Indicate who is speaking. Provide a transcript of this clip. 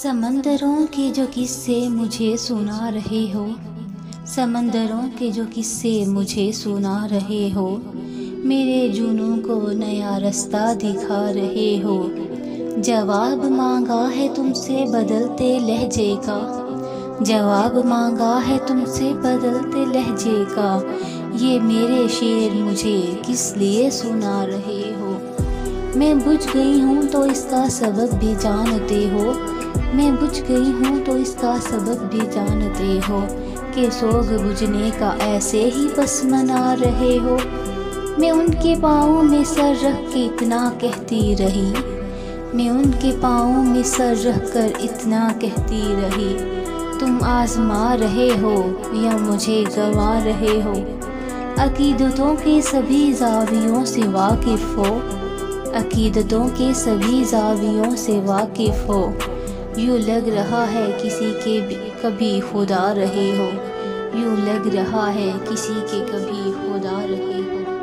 Speaker 1: سمندروں کے جو قصے مجھے سنا رہے ہو، سمندروں کے جو قصے مجھے سنا رہے ہو، میرے جنوں کو نیا رستہ دکھا رہے ہو۔ جواب مانگا ہے تم سے بدلتے لہجے کا، جواب مانگا ہے تم سے بدلتے لہجے کا، یہ میرے شعر مجھے کس لیے سنا رہے ہو۔ میں بجھ گئی ہوں تو اس کا سبب بھی جانتے ہو، میں بجھ گئی ہوں تو اس کا سبب بھی جانتے ہو، کہ سوگ بجھنے کا ایسے ہی بس منا رہے ہو۔ میں ان کے پاؤں میں سر رکھ کے اتنا کہتی رہی، میں ان کے پاؤں میں سر رکھ کر اتنا کہتی رہی، تم آزما رہے ہو یا مجھے گوا رہے ہو۔ عقیدتوں کے سبھی زاویوں سے واقف ہو، عقیدتوں کے سبھی زاویوں سے واقف ہو، یوں لگ رہا ہے کسی کے کبھی خدا رہے ہو، یوں لگ رہا ہے کسی کے کبھی خدا رہے ہو۔